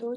2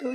2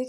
1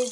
1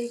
1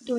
2